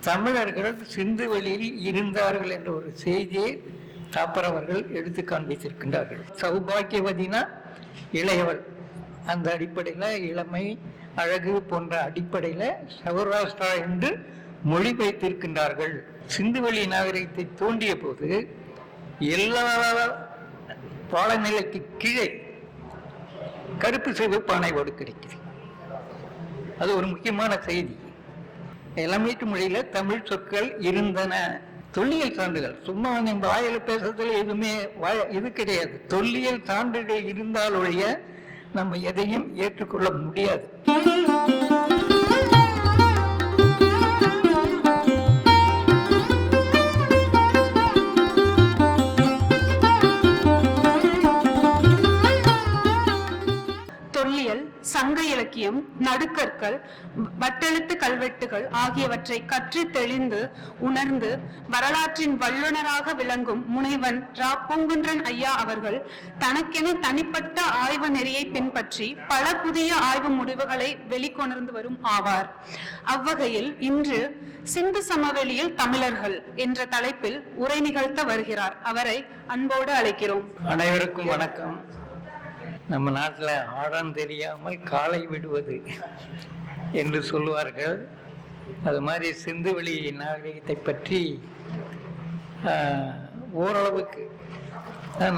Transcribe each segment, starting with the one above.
தமிழர்கள் சிந்துவெளியில் இருந்தார்கள் என்ற ஒரு செய்தியை தாப்பர் அவர்கள் எடுத்து காண்பித்திருக்கின்றார்கள். சௌபாக்கியவதினா இளையவள், அந்த அடிப்படையில் இளமை அழகு போன்ற அடிப்படையில் சௌராஷ்டிரா என்று மொழிபெயர்த்திருக்கின்றார்கள். சிந்துவெளி நாகரிகத்தை தோண்டிய போது எல்லா பாலநிலைக்கு கீழே கருப்பு சிவப்பு அணைவோடு கிடைக்குது. அது ஒரு முக்கியமான செய்தி. இளமீட்டு மொழியில தமிழ் சொற்கள் இருந்தன. தொல்லியல் சான்றுகள், சும்மா நம்ம வாயில பேசுறதுல எதுவுமே இது கிடையாது. தொல்லியல் சான்றுகள் இருந்தால் ஒழிய நம்ம எதையும் ஏற்றுக்கொள்ள முடியாது. சங்க இலக்கியம், நடுக்கற்கள், வட்டெழுத்து கல்வெட்டுகள் ஆகியவற்றை கற்று தெளிந்து உணர்ந்து வரலாற்றின் வல்லுநராக விளங்கும் முனைவன் ரா. பூங்குன்றன் ஐயா அவர்கள் தனக்கென தனிப்பட்ட ஆய்வு நெறியை பின்பற்றி பல புதிய ஆய்வு முடிவுகளை வெளிக்கொணர்ந்து வரும் ஆவார். அவ்வகையில் இன்று சிந்து சமவெளியில் தமிழர்கள் என்ற தலைப்பில் உரை நிகழ்த்த வருகிறார். அவரை அன்போடு அழைக்கிறோம். அனைவருக்கும் வணக்கம். நம்ம நாட்டில் ஆழம் தெரியாமல் காலை விடுவது என்று சொல்லுவார்கள். அது மாதிரி சிந்துவெளி நாகரிகத்தை பற்றி ஓரளவுக்கு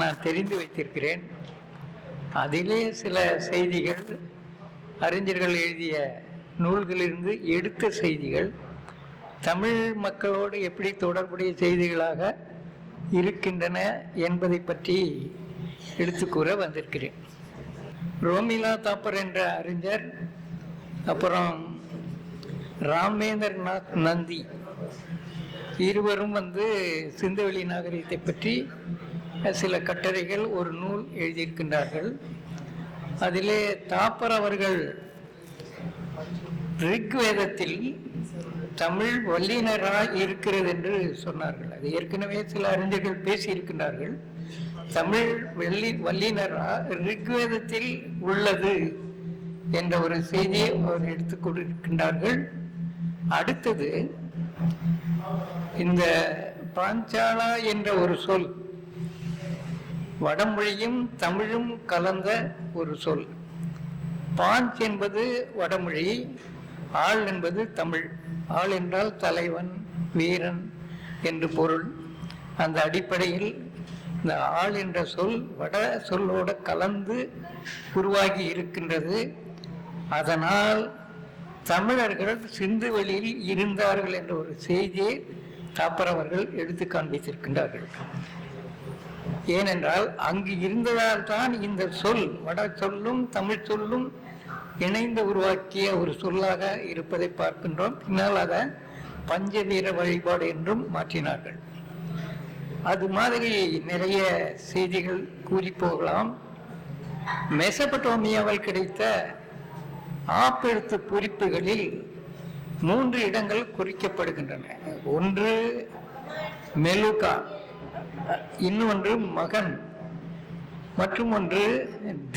நான் தெரிந்து வைத்திருக்கிறேன். அதிலே சில செய்திகள் அறிஞர்கள் எழுதிய நூல்களிலிருந்து எடுத்த செய்திகள் தமிழ் மக்களோடு எப்படி தொடர்புடைய செய்திகளாக இருக்கின்றன என்பதை பற்றி எடுத்துக்கூற வந்திருக்கிறேன். ரோமிலா தாப்பர் என்ற அறிஞர், அப்புறம் ராமேந்திரநாத் நந்தி இருவரும் சிந்துவெளி நாகரிகத்தை பற்றி சில கட்டுரைகள், ஒரு நூல் எழுதியிருக்கின்றார்கள். அதிலே தாப்பர் அவர்கள் ரிக்வேதத்தில் தமிழ் வல்லினராக இருக்கிறது என்று சொன்னார்கள். அது ஏற்கனவே சில அறிஞர்கள் பேசியிருக்கின்றார்கள். தமிழ் வல்லினரா ரிக்வேதத்தில் உள்ளது என்ற ஒரு செய்தியை அவர் எடுத்துக் கொண்டிருக்கின்றார்கள். அடுத்தது, இந்த பாஞ்சாலா என்ற ஒரு சொல் வடமொழியும் தமிழும் கலந்த ஒரு சொல். பாஞ்ச் என்பது வடமொழி, ஆள் என்பது தமிழ். ஆள் என்றால் தலைவன், வீரன் என்று பொருள். அந்த அடிப்படையில் இந்த ஆள் என்ற சொல் வட சொல்லோடு கலந்து உருவாகி இருக்கின்றது. அதனால் தமிழர்கள் சிந்துவெளியில் இருந்தார்கள் என்ற ஒரு செய்தியை தாப்பர் அவர்கள் எடுத்து காண்பித்திருக்கின்றார்கள். ஏனென்றால் அங்கு இருந்ததால் தான் இந்த சொல் வட சொல்லும் தமிழ் சொல்லும் இணைந்து உருவாக்கிய ஒரு சொல்லாக இருப்பதை பார்க்கின்றோம். பின்னால் அதை பஞ்சவீர வழிபாடு என்றும் மாற்றினார்கள். அது மாதிரி நிறைய செய்திகள் கூறி போகலாம். மெசபடோமியாவில் கிடைத்த ஆப்பெழுத்து குறிப்புகளில் 3 இடங்கள் குறிக்கப்படுகின்றன. ஒன்று மெலுகா, இன்னொன்று மகன், மற்றும் ஒன்று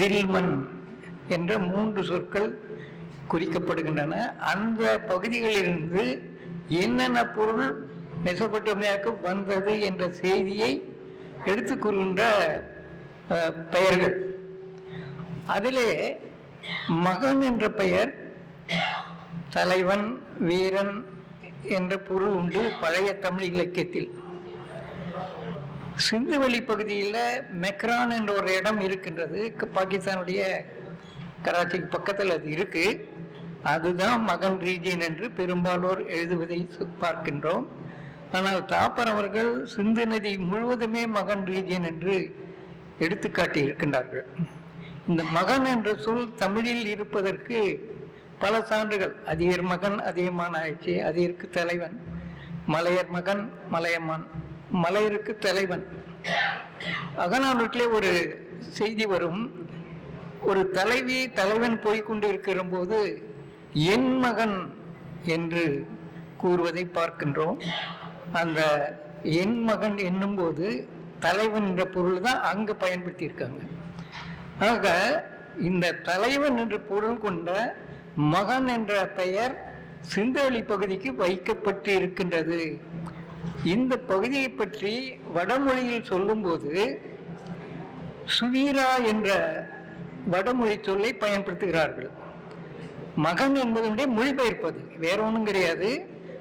தில்மன் என்ற 3 சொற்கள் குறிக்கப்படுகின்றன. அந்த பகுதிகளிலிருந்து என்னென்ன பொருள் மெசபடோமியாவுக்கு வந்தது என்ற செய்தியை எடுத்துக்கொள்கின்ற பெயர்கள். அதிலே மகன் என்ற பெயர் தலைவன், வீரன் என்ற பொருள் உண்டு பழைய தமிழ் இலக்கியத்தில். சிந்துவெளி பகுதியில் மெக்ரான் என்ற ஒரு இடம் இருக்கின்றது. பாகிஸ்தானுடைய கராச்சிக்கு பக்கத்தில் அது இருக்கு. அதுதான் மகன் ரீஜியன் என்று பெரும்பாலோர் எழுதுவதை பார்க்கின்றோம். ஆனால் தாப்பர் அவர்கள் சிந்து நதி முழுவதுமே மகன் ரீஜியன் என்று எடுத்துக்காட்டி இருக்கின்றார்கள். இந்த மகன் என்ற சொல் தமிழில் இருப்பதற்கு பல சான்றுகள். அதியர் மகன் அதியமான் ஆயிடுச்சு, அதியருக்கு தலைவன். மலையர் மகன் மலையமான், மலையருக்கு தலைவன். அகநானூற்றிலே ஒரு செய்தி வரும். ஒரு தலைவி தலைவன் போய்கொண்டு இருக்கிற போது என் மகன் என்று கூறுவதை பார்க்கின்றோம். அந்த என் மகன் என்னும் போது தலைவன் என்ற பொருள் தான் அங்கு பயன்படுத்தி இருக்காங்க. ஆக இந்த தலைவன் என்ற பொருள் கொண்ட மகன் என்ற பெயர் சிந்துவெளி பகுதிக்கு வைக்கப்பட்டு இருக்கின்றது. இந்த பகுதியை பற்றி வடமொழியில் சொல்லும்போது சுவீரா என்ற வடமொழி சொல்லை பயன்படுத்துகிறார்கள். மகன் என்பதனுடைய மொழிபெயர்ப்பது, வேற ஒன்றும் கிடையாது.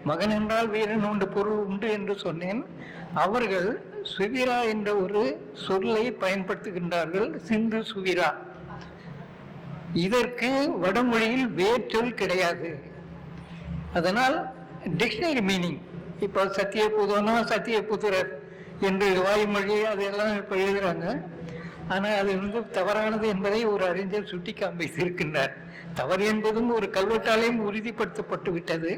மகன் என்றால் வீரன் உண்டு பொருள் உண்டு என்று சொன்னேன். அவர்கள் சுவீரா என்ற ஒரு சொல்லை பயன்படுத்துகின்றார்கள், சிந்து சுவீரா. இதற்கு வடமொழியில் வேற்றொல் கிடையாது. அதனால் டிக்ஷனரி மீனிங், இப்போ சத்தியபுதனா சத்தியபுத்திரர் என்று வாய்மொழி அதெல்லாம் இப்போ எழுதுறாங்க. ஆனால் அது தவறானது என்பதை ஒரு அறிஞர் சுட்டி காண்பித்திருக்கின்றார். தவறு என்பதும் ஒரு கல்வெட்டாலையும் உறுதிப்படுத்தப்பட்டு விட்டது.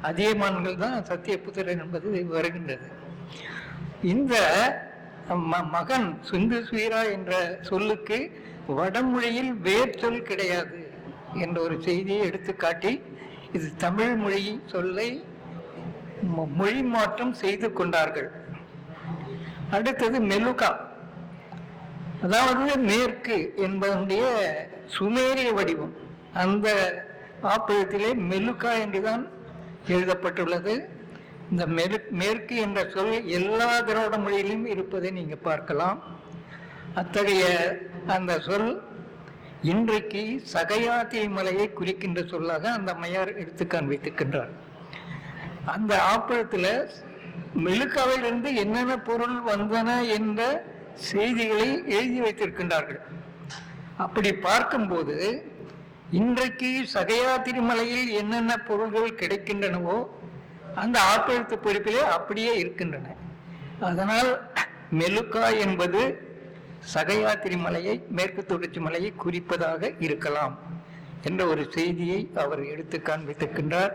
அதியமான்கள் தான் சத்தியபுத்திரன் என்பது வருகின்றது. இந்த மகன் சிந்து சுவீரா என்ற சொல்லுக்கு வடமொழியில் வேர்ச்சொல் கிடையாது என்ற ஒரு செய்தியை எடுத்து காட்டி இது தமிழ் மொழி சொல்லை மொழி மாற்றம் செய்து கொண்டார்கள். அடுத்தது மெலுகா, அதாவது மேற்கு என்பதனுடைய சுமேரிய வடிவம். அந்த ஆப்பிளத்திலே மெலுகா என்றுதான் எழுதப்பட்டுள்ளது. இந்த மேற்கு என்ற சொல் எல்லா திராவிட மொழியிலும் இருப்பதை நீங்க பார்க்கலாம். அத்தகைய அந்த சொல் இன்றைக்கு சகையாத்தி மலையை குறிக்கின்ற சொல்லாக அந்த அம்மையார் எடுத்து காண்பித்திருக்கின்றார். அந்த ஆப்பிளத்தில் மெலுக்காவிலிருந்து என்னென்ன பொருள் வந்தன என்ற செய்திகளை எழுதி வைத்திருக்கின்றார்கள். அப்படி பார்க்கும்போது இன்றைக்கு சகையாத்திரி மலையில் என்னென்ன பொருள்கள் கிடைக்கின்றனவோ அந்த ஆப்பிளத்து பொறுப்பிலே அப்படியே இருக்கின்றன. அதனால் மெலுக்கா என்பது சகையாத்திரி மலையை, மேற்கு தொடர்ச்சி மலையை குறிப்பதாக இருக்கலாம் என்ற ஒரு செய்தியை அவர் எடுத்து காண்பித்திருக்கின்றார்.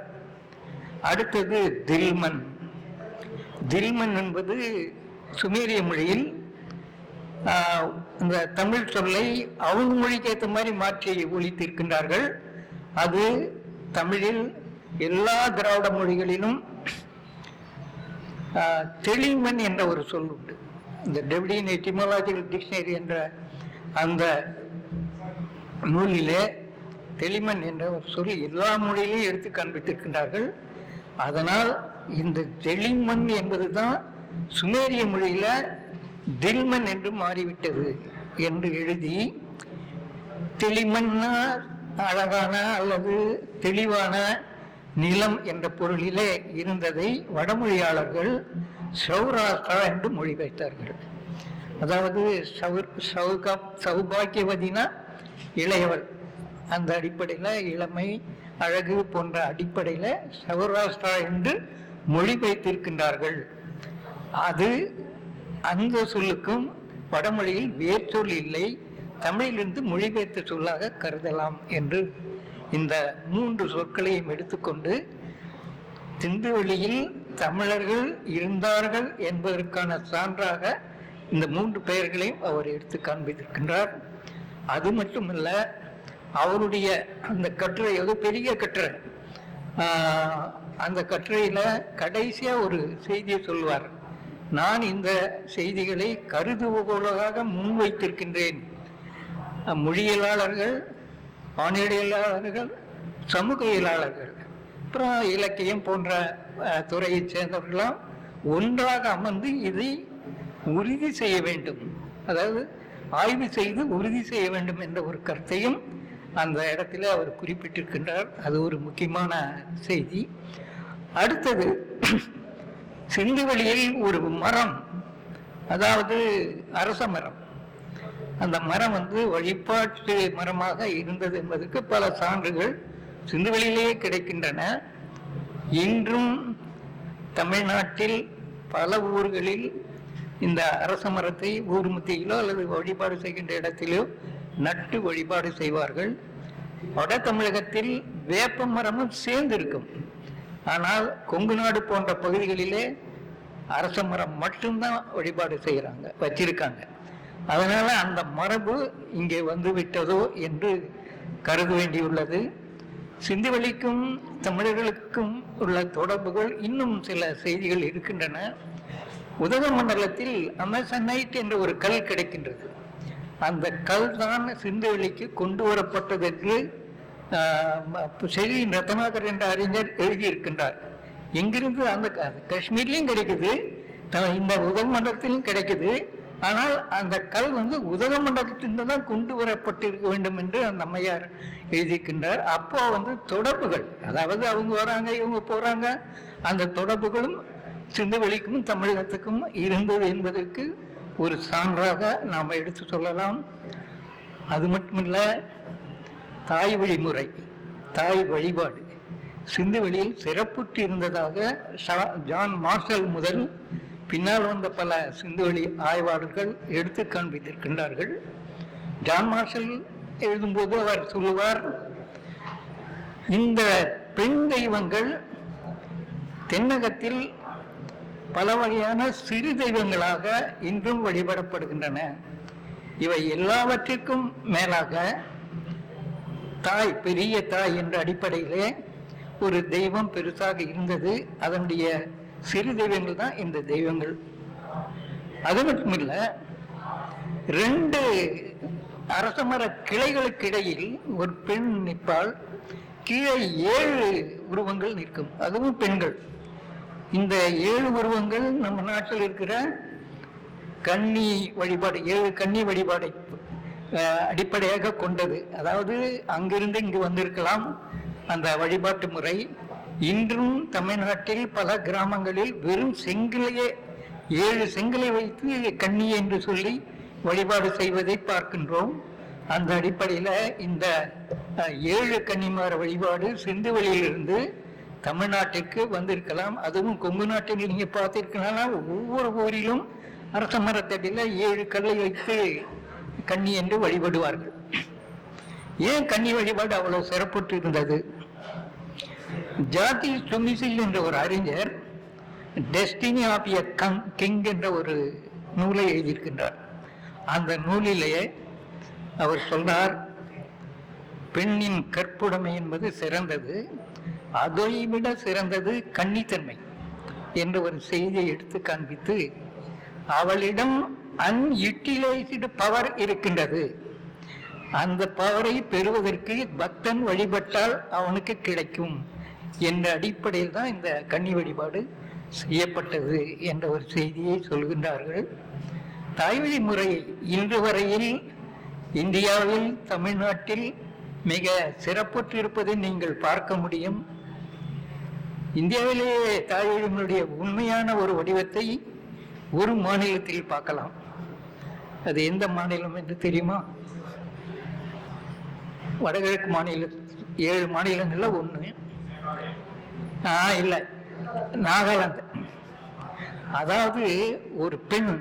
அடுத்தது தில்மன். தில்மன் என்பது சுமேரிய மொழியில் இந்த தமிழ் சொல்லை அவங்க மொழிக்கு ஏற்ற மாதிரி மாற்றி ஒழித்திருக்கின்றார்கள். அது தமிழில் எல்லா திராவிட மொழிகளிலும் தெளிமன் என்ற ஒரு சொல் உண்டு. இந்த டெவிடியன் எட்டிமாலஜிக்கல் டிக்ஷனரி என்ற அந்த நூலிலே தெளிமன் என்ற ஒரு சொல் எல்லா மொழியிலையும் எடுத்து காண்பித்திருக்கின்றார்கள். அதனால் இந்த தெளிமன் என்பதுதான் சுமேரிய மொழியில தில்மன் என்று மாறிவிட்டது என்று எழுதி, தெளிமன்னா அழகான அல்லது தெளிவான நிலம் என்ற பொருளிலே இருந்ததை வடமொழியாளர்கள் சௌராஷ்டிரா என்று மொழிபெயர்த்தார்கள். அதாவது சௌபாக்கியவதினா இளையவள், அந்த அடிப்படையில் இளமை அழகு போன்ற அடிப்படையில் சௌராஷ்டிரா என்று மொழிபெயர்த்திருக்கின்றார்கள். அது அந்த சொல்லுக்கும் வடமொழியில் வேர்ச்சொல் இல்லை, தமிழிலிருந்து மொழிபெயர்த்த சொல்லாக கருதலாம் என்று இந்த 3 சொற்களையும் எடுத்துக்கொண்டு சிந்துவெளியில் தமிழர்கள் இருந்தார்கள் என்பதற்கான சான்றாக இந்த 3 பெயர்களையும் அவர் எடுத்து காண்பித்திருக்கின்றார். அது மட்டுமல்ல, அவருடைய அந்த கட்டுரை, அது பெரிய கட்டுரை, அந்த கட்டுரையில கடைசியா ஒரு செய்தியை சொல்வார். நான் இந்த செய்திகளை கருதுகோளாக முன்வைத்திருக்கின்றேன். மொழியியலாளர்கள், வானியலாளர்கள், சமூகவியலாளர்கள், அப்புறம் இலக்கியம் போன்ற துறையைச் சேர்ந்தவர்களாம் ஒன்றாக அமர்ந்து இதை உறுதி செய்ய வேண்டும், அதாவது ஆய்வு செய்து உறுதி செய்ய வேண்டும் என்ற ஒரு கருத்தையும் அந்த இடத்துல அவர் குறிப்பிட்டிருக்கின்றார். அது ஒரு முக்கியமான செய்தி. அடுத்தது, சிந்துவெளியில் ஒரு மரம், அதாவது அரச மரம், அந்த மரம் வழிபாட்டு மரமாக இருந்தது என்பதற்கு பல சான்றுகள் சிந்துவெளியிலேயே கிடைக்கின்றன. இன்றும் தமிழ்நாட்டில் பல ஊர்களில் இந்த அரச மரத்தை ஊர் மத்தியிலோ அல்லது வழிபாடு செய்கின்ற இடத்திலோ நட்டு வழிபாடு செய்வார்கள். வட தமிழகத்தில் வேப்ப மரமும் சேர்ந்திருக்கும். ஆனால் கொங்கு நாடு போன்ற பகுதிகளிலே அரச மரம் மட்டும்தான் வழிபாடு செய்யறாங்க, வச்சிருக்காங்க. அதனால அந்த மரபு இங்கே வந்து விட்டதோ என்று கருத வேண்டியுள்ளது. சிந்துவெளிக்கும் தமிழர்களுக்கும் உள்ள தொடர்புகள் இன்னும் சில செய்திகள் இருக்கின்றன. உதகமண்டலத்தில் அமேசனைட் என்ற ஒரு கல் கிடைக்கின்றது. அந்த கல் தான் சிந்துவெளிக்கு கொண்டு வரப்பட்டது என்று செல்லின் ரத்னாகர் என்ற அறிஞர் எழுதியிருக்கின்றார். எங்கிருந்து அந்த காஷ்மீர்லையும் கிடைக்குது, இந்த உதகமண்டலத்திலும் கிடைக்குது. ஆனால் அந்த கல் உதகமண்டலத்திலிருந்து தான் கொண்டு வரப்பட்டிருக்க வேண்டும் என்று அந்த அம்மையார் எழுதியிருக்கின்றார். அப்போ தொடர்புகள், அதாவது அவங்க வராங்க இவங்க போறாங்க, அந்த தொடர்புகளும் சிந்துவெளிக்கும் தமிழகத்துக்கும் இருந்தது என்பதற்கு ஒரு சான்றாக நாம் எடுத்து சொல்லலாம். அது மட்டுமில்ல, தாய் வழிமுறை, தாய் வழிபாடு சிந்துவெளியில் சிறப்புற்று இருந்ததாக ஜான் மார்ஷல் முதல் பின்னால் வந்த பல சிந்துவெளி ஆய்வாளர்கள் எடுத்து காண்பித்திருக்கின்றார்கள். ஜான் மார்ஷல் எழுதும்போது அவர் சொல்லுவார், இந்த பெண் தெய்வங்கள் தென்னகத்தில் பல வகையான சிறு தெய்வங்களாக இன்றும் வழிபடப்படுகின்றன. இவை எல்லாவற்றிற்கும் மேலாக தாய், பெரிய தாய் என்ற அடிப்படையிலே ஒரு தெய்வம் பெருசாக இருந்தது. அதனுடைய சிறு தெய்வங்கள் தான் இந்த தெய்வங்கள். அது மட்டுமில்ல, 2 அரசமர கிளைகளுக்கு இடையில் ஒரு பெண் நிற்பாள். கீழே 7 உருவங்கள் நிற்கும், அதுவும் பெண்கள். இந்த 7 உருவங்கள் நம்ம நாட்டில் இருக்கிற கன்னி வழிபாடு, 7 கன்னி வழிபாடை அடிப்படையாக கொண்டது. அதாவது அங்கிருந்து இங்கு வந்திருக்கலாம் அந்த வழிபாட்டு முறை. இன்றும் தமிழ்நாட்டில் பல கிராமங்களில் வெறும் செங்கிலையே 7 செங்கலை வைத்து கன்னி என்று சொல்லி வழிபாடு செய்வதை பார்க்கின்றோம். அந்த அடிப்படையில் இந்த 7 கன்னிமார வழிபாடு சிந்துவெளியிலிருந்து தமிழ்நாட்டிற்கு வந்திருக்கலாம். அதுவும் கொங்கு நாட்டில் நீங்க பார்த்திருக்கலாம், ஒவ்வொரு ஊரிலும் அரச மரத்தடியில் 7 கல்லை வைத்து கன்னி என்று வழிபடுவார்கள். ஏன் கன்னி வழிபாடு அவ்வளவு சிறப்புற்று இருந்தது? ஜாதி சுமிசில் என்ற ஒரு அறிஞர் டெஸ்டினி ஆஃப் எ கிங் என்ற ஒரு நூலை எழுதியிருக்கின்றார். அந்த நூலிலேயே அவர் சொல்றார், பெண்ணின் கற்புடைமை என்பது சிறந்தது, அதைவிட சிறந்தது கன்னித்தன்மை என்ற ஒரு செய்தியை எடுத்து காண்பித்து, அவளிடம் அன்யூட்டிலைஸ்டு பவர் இருக்கின்றது, அந்த பவரை பெறுவதற்கு பக்தன் வழிபட்டால் அவனுக்கு கிடைக்கும் என்ற அடிப்படையில் தான் இந்த கன்னி வழிபாடு செய்யப்பட்டது என்ற ஒரு செய்தியை சொல்கின்றார்கள். தாய்வழி முறை இன்று வரையில் இந்தியாவில், தமிழ்நாட்டில் மிக சிறப்புற்று இருப்பதை நீங்கள் பார்க்க முடியும். இந்தியாவிலேயே தாய்வழியினுடைய உண்மையான ஒரு வடிவத்தை ஒரு மாநிலத்தில் பார்க்கலாம். அது எந்த மாநிலம் என்று தெரியுமா? வடகிழக்கு மாநில 7 மாநிலங்கள்ல 1 இல்லை, நாகாலாந்து. அதாவது ஒரு பெண்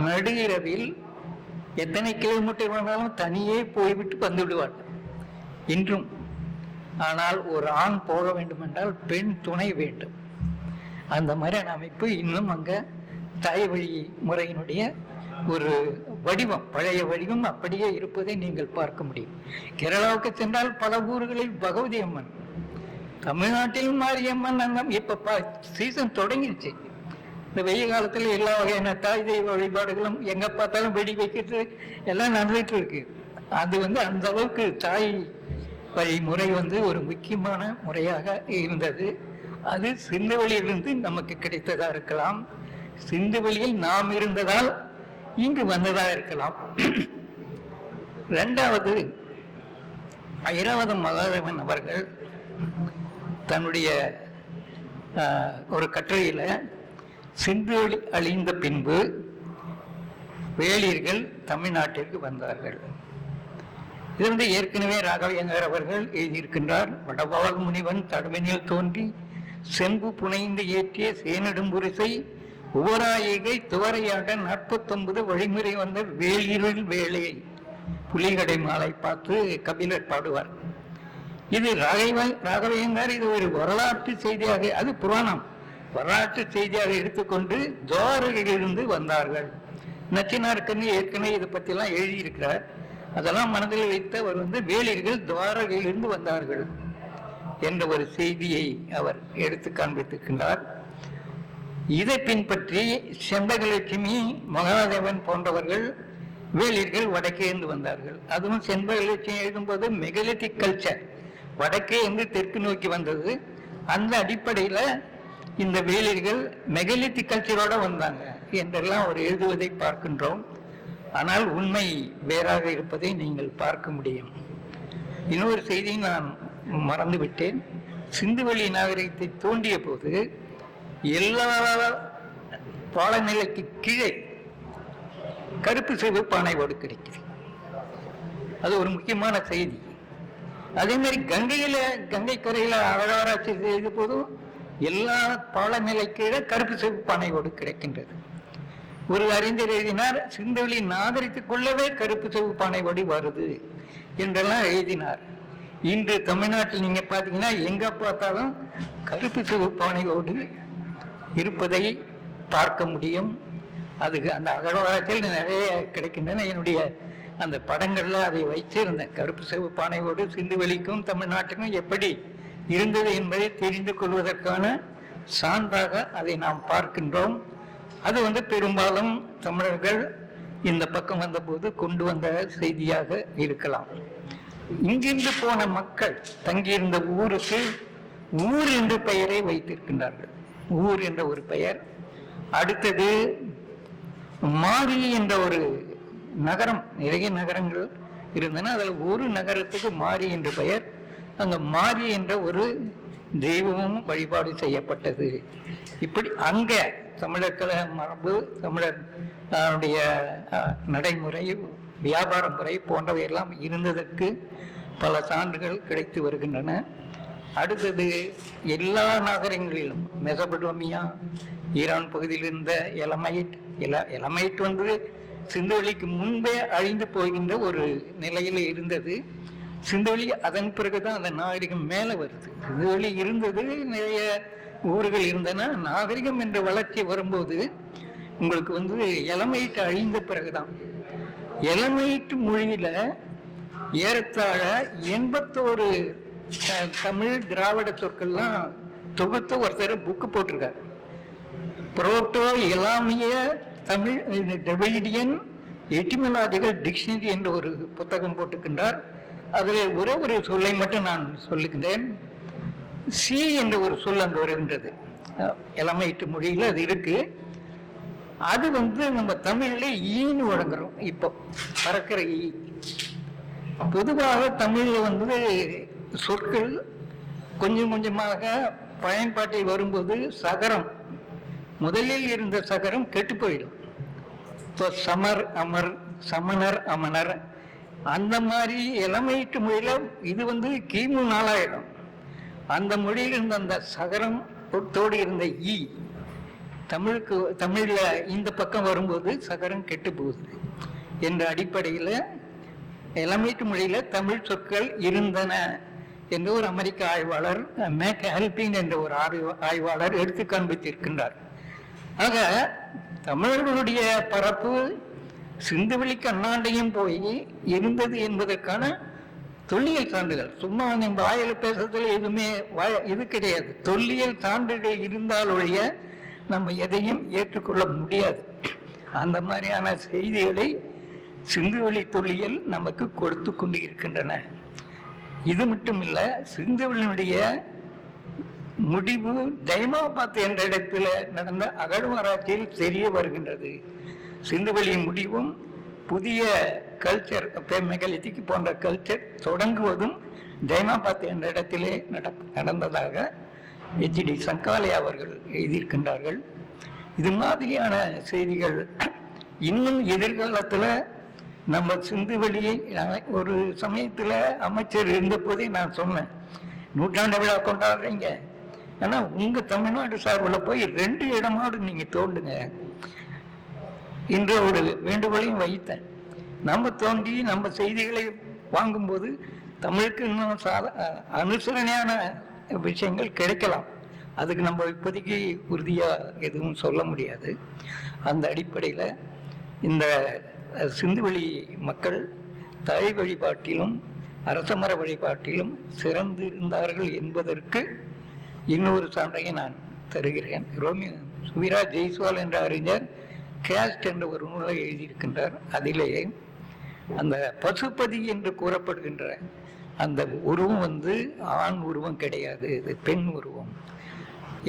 நடுஇரவில் எத்தனை கிலோமீட்டர் வேணாலும் தனியே போய்விட்டு வந்து விடுவாள் இன்றும். ஆனால் ஒரு ஆண் போக வேண்டும் என்றால் பெண் துணை வேண்டும். அந்த மாதிரியான அமைப்பு இன்னும் அங்க தாய் வழி முறையினுடைய ஒரு வடிவம், பழைய வடிவம் அப்படியே இருப்பதை நீங்கள் பார்க்க முடியும். கேரளாவுக்கு சென்றால் பல ஊர்களில் பகவதி அம்மன், தமிழ்நாட்டிலும் மாரியம்மன். அங்கம் இப்ப சீசன் தொடங்கிடுச்சு. இந்த வெயில் காலத்துல எல்லா வகையான தாய் தெய்வ வழிபாடுகளும் எங்க பார்த்தாலும் வெடி வைக்கிறது எல்லாம் நடந்துட்டு இருக்கு. அது அந்த அளவுக்கு தாய் வழி முறை ஒரு முக்கியமான முறையாக இருந்தது. அது சிந்துவெளியிலிருந்து நமக்கு கிடைத்ததா இருக்கலாம், சிந்துவெளியில் நாம் இருந்ததால் இங்கு வந்ததா இருக்கலாம். 2வது, ஐராவதம் மகாதேவன் அவர்கள் தன்னுடைய ஒரு கட்டுரையில சிந்துவெளி அழிந்த பின்பு வேளிர்கள் தமிழ்நாட்டிற்கு வந்தார்கள். இது ஏற்கனவே ராகவேந்தர் அவர்கள் எழுதியிருக்கின்றார். வடபால் முனிவன் தடவினில் தோன்றி செம்பு புனைந்து ஏற்றிய சேனெடும்புரிசை உவராயிகை துவரையாக 49 வழிமுறை வந்த வேளிருள் வேலையை புலிகடை மாலை பார்த்து கபிலர் பாடுவார். இது ராகவேந்தர் இது ஒரு வரலாற்று செய்தியாக, அது புராணம், வரலாற்று செய்தியாக எடுத்துக்கொண்டு துவாரகையிலிருந்து வந்தார்கள். நச்சினார்கன்னு ஏற்கனவே இதை பத்தி எல்லாம் எழுதியிருக்கிறார். அதெல்லாம் மனதில் வைத்து அவர் வேளிர்கள் துவாரகையிலிருந்து வந்தார்கள் என்ற ஒரு செய்தியை அவர் எடுத்து காண்பித்திருக்கின்றார். இதை பின்பற்றி செண்பகலட்சுமி, மகாதேவன் போன்றவர்கள் வேளிர்கள் வடக்கே இருந்து வந்தார்கள். அதுவும் செண்பகலட்சுமி எழுதும்போது மெகலித்திக் கல்ச்சர், வடக்கே இருந்து தெற்கு நோக்கி வந்தது. அந்த அடிப்படையில் இந்த வேலிர்கள் மெகலித்திக் கல்ச்சரோட வந்தாங்க என்றெல்லாம் அவர் எழுதுவதை பார்க்கின்றோம். ஆனால் உண்மை வேறாக இருப்பதை நீங்கள் பார்க்க முடியும். இன்னொரு செய்தியை நான் மறந்துவிட்டேன். சிந்துவெளி நாகரிகத்தை தோண்டிய போது எல்லா பாலநிலைக்கு கீழே கருப்பு சிவப்பு ஓடு கிடைக்குது. அது ஒரு முக்கியமான செய்தி. அதே மாதிரி கங்கை கரையில அகழ்வாராய்ச்சி செய்த போதும் எல்லா பாலநிலை கீழே கருப்பு சிவப்பு ஓடு கிடைக்கின்றது. ஒரு அறிஞர் எழுதினார், சிந்துவெளி நாகரிகத்துக்குள்ளவே கருப்பு சிவப்பு ஓடு வருது என்றெல்லாம் எழுதினார். இன்று தமிழ்நாட்டில் நீங்க பாத்தீங்கன்னா எங்க பார்த்தாலும் கருப்பு சிவப்பு ஓடு இருப்பதை பார்க்க முடியும். அதுக்கு அந்த அகழ்வாராய்ச்சியில் நிறைய கிடைக்கின்றன. என்னுடைய அந்த படங்கள்ல அதை வைத்திருந்தேன். கருப்பு சிவப்பு ஓடு சிந்துவெளிக்கும் தமிழ்நாட்டுக்கும் எப்படி இருந்தது என்பதை தெரிந்து கொள்வதற்கான சான்றாக அதை நாம் பார்க்கின்றோம். அது பெரும்பாலும் தமிழர்கள் இந்த பக்கம் வந்தபோது கொண்டு வந்த செய்தியாக இருக்கலாம். இங்கிருந்து போன மக்கள் தங்கியிருந்த ஊருக்கு ஊர் என்ற பெயரை வைத்திருக்கின்றார்கள். ஊர் என்ற ஒரு பெயர். அடுத்தது மாரி என்ற ஒரு நகரம், நிறைய நகரங்கள் இருந்தன. அதில் ஒரு நகரத்துக்கு மாரி என்ற பெயர். அங்க மாரி என்ற ஒரு தெய்வமும் வழிபாடு செய்யப்பட்டது. இப்படி அங்க தமிழர் மரபு, தமிழர் நடைமுறை, வியாபார முறை போன்றவையெல்லாம் இருந்ததற்கு பல சான்றுகள் கிடைத்து வருகின்றன. அடுத்தது எல்லா நகரங்களிலும் மெசபடோமியா, ஈரான் பகுதியில் இருந்த எலமைட் சிந்துவெளிக்கு முன்பே அழிந்து போகின்ற ஒரு நிலையில இருந்தது. சிந்துவெளி அதன் பிறகுதான் அந்த நாகரிகம் மேல வருது. சிந்துவெளி இருந்தது, நிறைய ஊர்கள் இருந்தன. நாகரிகம் என்ற வளர்ச்சி வரும்போது உங்களுக்கு எலமைட் அழிந்த பிறகுதான். எலமைட் மொழியில ஏறத்தாழ 81 தமிழ் திராவிட சொற்கள்லாம் தொகுத்து ஒருத்தர் புக்கு போட்டிருக்காரு. புரோட்டோ எலாமிய தமிழ் டிரைடியன் எட்டிமலாஜிக்கல் டிக்ஷனரி என்ற ஒரு புத்தகம் போட்டுக்கின்றார். அதில் ஒரே ஒரு சொல்லை மட்டும் நான் சொல்லுகின்றேன். சி என்ற ஒரு சொல் அங்கு வருகின்றது. எலமைட்டு மொழியில் அது இருக்கு. அது நம்ம தமிழ்ல ஈன்னு வழங்குறோம். இப்போ பறக்கிற ஈ. பொதுவாக தமிழ்ல சொற்கள் கொஞ்சம் கொஞ்சமாக பயன்பாட்டில் வரும்போது சகரம், முதலில் இருந்த சகரம் கெட்டு போயிடும். இப்போ சமர், அமர், சமணர், அமனர், அந்த மாதிரி எலமைட்டு மொழியில இது கிமு 4000. அந்த மொழியில் இருந்த அந்த சகரம் தோடு இருந்த ஈ தமிழ்ல இந்த பக்கம் வரும்போது சகரம் கெட்டு போகுது என்ற அடிப்படையில் எலமைட்டு மொழியில தமிழ் சொற்கள் இருந்தன என்று ஒரு அமெரிக்க ஆய்வாளர் மேக் ஹெல்பிங் என்ற ஒரு ஆய்வாளர் எடுத்து காண்பித்திருக்கின்றார். ஆக தமிழர்களுடைய பரப்பு சிந்துவெளிக்கு அண்ணாண்டையும் போய் இருந்தது என்பதற்கான தொல்லியல் சான்றுகள், சும்மா நம்ம வாயில பேசுறதுல எதுவுமே இது கிடையாது. தொல்லியல் சான்றுகள் இருந்தால் ஒழிய நம்ம எதையும் ஏற்றுக்கொள்ள முடியாது. அந்த மாதிரியான செய்திகளை சிந்துவெளி தொல்லியல் நமக்கு கொடுத்து கொண்டு இருக்கின்றன. இது மட்டும் இல்ல, சிந்துவெளியினுடைய முடிவு தைமாபாத் என்ற இடத்துல நடந்த அகழ்வாராய்ச்சியில் தெரிய வருகின்றது. சிந்துவெளியின் முடிவும் புதிய கல்ச்சர், மெகலித்திக் போன்ற கல்ச்சர் தொடங்குவதும் தைமாபாத் என்ற இடத்திலே நடந்ததாக HD சங்காலயா அவர்கள் எழுதியிருக்கின்றார்கள். இது மாதிரியான செய்திகள் இன்னும் எதிர்காலத்துல நம்ம சிந்துவெளியை ஒரு சமயத்துல அமைச்சர் இருந்த போதே நான் சொன்னேன், 100ஆண்டு விழா கொண்டாடுறீங்க, ஆனா உங்க தமிழ்நாடு சார்பில் போய் 2 இடமாவது நீங்க தோண்டுங்க என்ற ஒரு வேண்டுகோளையும் வைத்தேன். நம்ம தோண்டி நம்ம செய்திகளை வாங்கும்போது தமிழுக்கு இன்னும் அனுசரணையான விஷயங்கள் கிடைக்கலாம். அதுக்கு நம்ம இப்போதைக்கு உறுதியா எதுவும் சொல்ல முடியாது. அந்த அடிப்படையில இந்த சிந்துவெளி மக்கள் தலை வழிபாட்டிலும் அரசமர வழிபாட்டிலும் சிறந்து இருந்தார்கள் என்பதற்கு இன்னொரு சான்றையை நான் தருகிறேன். சுவிரா ஜெய்ஸ்வால் என்ற அறிஞர் கேஸ்ட் என்ற ஒரு நூலை எழுதியிருக்கின்றார். அதிலே அந்த பசுபதி என்று கூறப்படுகின்ற அந்த உருவம் வந்து ஆண் உருவம் கிடையாது, இது பெண் உருவம்.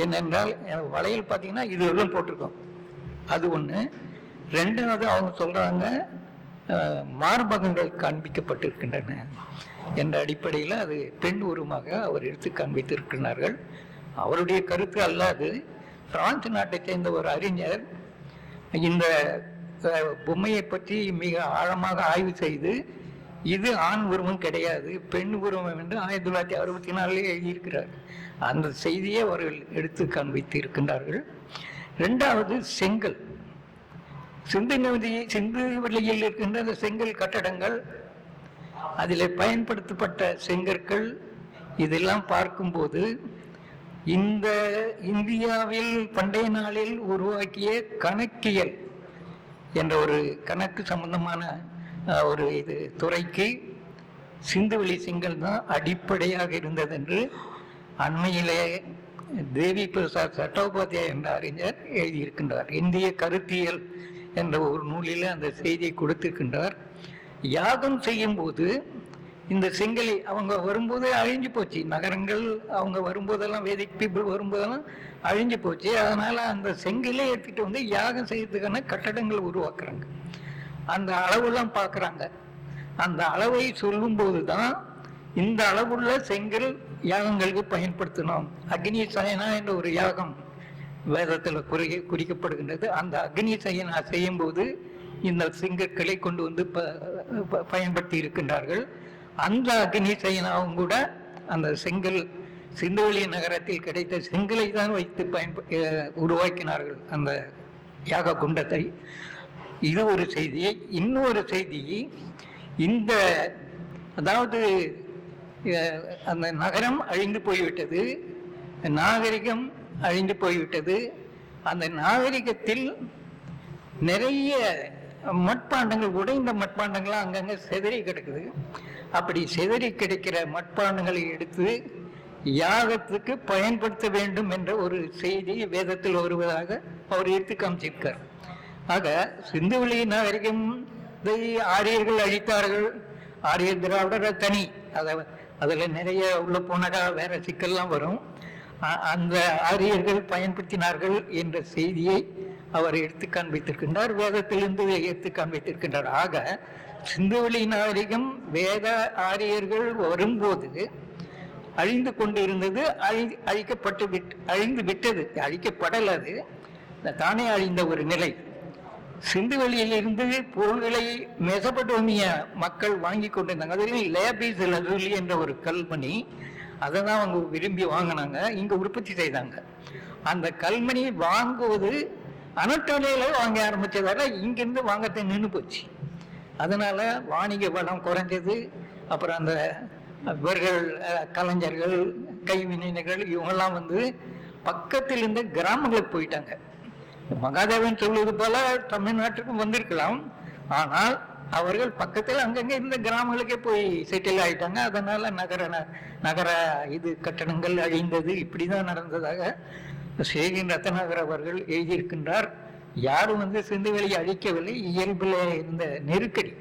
ஏனென்றால் வளையல் பார்த்தீங்கன்னா இது எல்லாம் போட்டிருக்கோம், அது ஒன்று. ரெண்டாவது அவங்க சொல்றாங்க மார்பகங்கள் காண்பிக்கப்பட்டிருக்கின்றன என்ற அடிப்படையில் அது பெண் உருவமாக அவர் எடுத்து காண்பித்திருக்கிறார்கள். அவருடைய கருத்து அல்லாது பிரான்ஸ் நாட்டை சேர்ந்த ஒரு அறிஞர் இந்த பொம்மையை பற்றி மிக ஆழமாக ஆய்வு செய்து இது ஆண் உருவம் கிடையாது, பெண் உருவம் என்று 1964 எழுதியிருக்கிறார். அந்த செய்தியை அவர்கள் எடுத்து காண்பித்து இருக்கின்றார்கள். இரண்டாவது செங்கல், சிந்து வெளியில் இருக்கின்ற அந்த செங்கல் கட்டடங்கள், அதில் பயன்படுத்தப்பட்ட செங்கற்கள், இதெல்லாம் பார்க்கும்போது இந்த இந்தியாவில் பண்டைய நாளில் உருவாக்கிய கணக்கியல் என்ற ஒரு கணக்கு சம்பந்தமான ஒரு இது துறைக்கு சிந்துவெளி செங்கல் தான் அடிப்படையாக இருந்தது என்று அண்மையிலே தேவி பிரசாத் சட்டோபாத்தியாய என்ற அறிஞர் எழுதியிருக்கின்றார். இந்திய கருத்தியல் என்ற ஒரு நூலில் அந்த செய்தியை கொடுத்திருக்கின்றார். யாகம் செய்யும் போது இந்த செங்கலை அவங்க வரும்போது அழிஞ்சு போச்சு, நகரங்கள் அவங்க வரும்போதெல்லாம் வேதிக் பீப்புள் வரும்போதெல்லாம் அழிஞ்சு போச்சு. அதனால அந்த செங்கலை எடுத்துட்டு வந்து யாகம் செய்யறதுக்கான கட்டடங்கள் உருவாக்குறாங்க. அந்த அளவுலாம் பார்க்குறாங்க. அந்த அளவை சொல்லும்போது தான் இந்த அளவுள்ள செங்கல் யாகங்களுக்கு பயன்படுத்தணும். அக்னி சயனா என்ற ஒரு யாகம் வேதத்தில் குறிக்கப்படுகின்றது. அந்த அக்னி சயனா செய்யும் போது இந்த செங்கற்களை கொண்டு வந்து பயன்படுத்தி இருக்கின்றார்கள். அந்த அக்னி சயனாவும் கூட அந்த செங்கல் சிந்துவெளி நகரத்தில் கிடைத்த செங்கலை தான் வைத்து உருவாக்கினார்கள் அந்த யாக குண்டத்தை. இது ஒரு செய்தி. இன்னொரு செய்தி, இந்த அதாவது அந்த நகரம் அழிந்து போய்விட்டது, நாகரிகம் அழிந்து போய்விட்டது. அந்த நாகரிகத்தில் நிறைய மட்பாண்டங்கள், உடைந்த மட்பாண்டங்கள்லாம் அங்கங்கே சிதறி கிடக்குது. அப்படி சிதறி கிடைக்கிற மட்பாண்டங்களை எடுத்து யாகத்துக்கு பயன்படுத்த வேண்டும் என்ற ஒரு செய்தி வேதத்தில் வருவதாக அவர் எடுத்து காமிச்சிருக்கார். ஆக சிந்துவெளி நாகரிகம் ஆரியர்கள் அழித்தார்கள். ஆரிய திராவிடர் தனி, அதில் நிறைய உள்ள போனாக்கா வேற சிக்கல்லாம் வரும். அந்த ஆரியர்கள் பயன்படுத்தினார்கள் என்ற செய்தியை அவர் எடுத்து காண்பித்திருக்கின்றார், வேதத்திலிருந்து எடுத்து காண்பித்திருக்கின்றார். ஆக சிந்துவெளி நாகரிகம் வேத ஆரியர்கள் வரும்போது அழிந்து கொண்டு இருந்தது, அழிந்து விட்டது, அழிக்கப்படல், அது தானே அழிந்த ஒரு நிலை. சிந்துவெளியிலிருந்து பொருள்களை மெசபடோமிய மக்கள் வாங்கி கொண்டிருந்தாங்க. அதில் லேபிஸ் லசுலி என்ற ஒரு கல்மணி, அதை தான் அவங்க விரும்பி வாங்கினாங்க, இங்க உற்பத்தி செய்தாங்க. அந்த கல்மணி வாங்குவது அனட்டோலியில வாங்க ஆரம்பிச்சதால இங்கிருந்து வாங்கத்தை நின்று போச்சு. அதனால வாணிக வளம் குறைஞ்சது. அப்புறம் அந்த இவர்கள் கலைஞர்கள், கைவினைஞர்கள் இவங்கெல்லாம் வந்து பக்கத்தில் இருந்து கிராமங்களுக்கு போயிட்டாங்க. மகாதேவன் சொல்வது போல தமிழ்நாட்டுக்கும் வந்திருக்கலாம், ஆனால் அவர்கள் பக்கத்தில் அங்கங்கே இருந்த கிராமங்களுக்கே போய் செட்டில் ஆயிட்டாங்க. அதனால நகர இது கட்டணங்கள் அழிந்தது. இப்படிதான் நடந்ததாக சேகின் ரத்னாகர் அவர்கள் எழுதியிருக்கின்றார். யாரும் வந்து சிந்துவெளியை அழிக்கவில்லை, இயல்பில் இருந்த நெருக்கடி,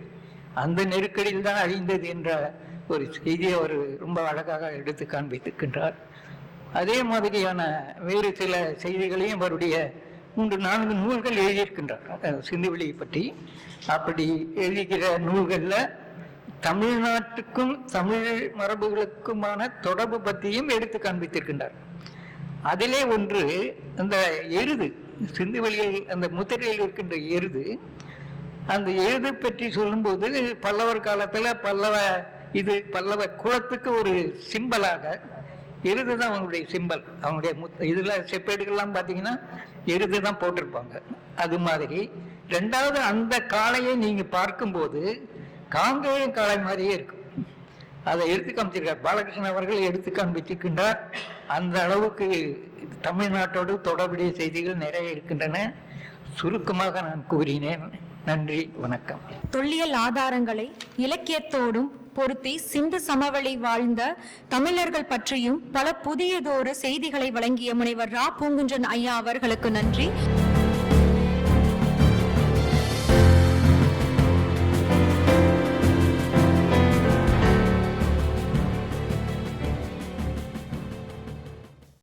அந்த நெருக்கடியில் தான் அழிந்தது என்ற ஒரு செய்தியை அவர் ரொம்ப அழகாக எடுத்து காண்பித்திருக்கின்றார். அதே மாதிரியான வேறு சில செய்திகளையும் அவருடைய 3-4 நூல்கள் எழுதியிருக்கின்றார் சிந்துவெளியை பற்றி. அப்படி எழுதுகிற நூல்களில் தமிழ்நாட்டுக்கும் தமிழ் மரபுகளுக்குமான தொடர்பு பற்றியும் எடுத்து காண்பித்திருக்கின்றார். அதிலே ஒன்று அந்த எருது, சிந்துவெளியில் அந்த முத்திரையில் இருக்கின்ற எருது. அந்த எருது பற்றி சொல்லும்போது பல்லவர் காலத்தில் பல்லவ குலத்துக்கு ஒரு சிம்பலாக எருது தான் அவங்களுடைய சிம்பல். அவங்களுடைய இதுல செப்பேடுகள்லாம் பார்த்தீங்கன்னா எருது தான் போட்டிருப்பாங்க. அது மாதிரி ரெண்டாவது அந்த காளையை நீங்க பார்க்கும்போது காங்கேயம் காளை மாதிரியே இருக்கும். அதை எடுத்து காமிச்சிருக்கார் பாலகிருஷ்ணன் அவர்கள், எடுத்து காண்பிச்சிருக்கின்றார். அந்த அளவுக்கு தமிழ்நாட்டோடு தொடர்புடைய செய்திகள் நிறைய இருக்கின்றன. சுருக்கமாக நான் கூறினேன். நன்றி, வணக்கம். தொல்லியல் ஆதாரங்களை இலக்கியத்தோடும் பொருத்தி சிந்து சமவெளி வாழ்ந்த தமிழர்கள் பற்றியும் பல புதியதொரு செய்திகளை வழங்கிய முனைவர் ரா பூங்குன்றன் ஐயா அவர்களுக்கு நன்றி.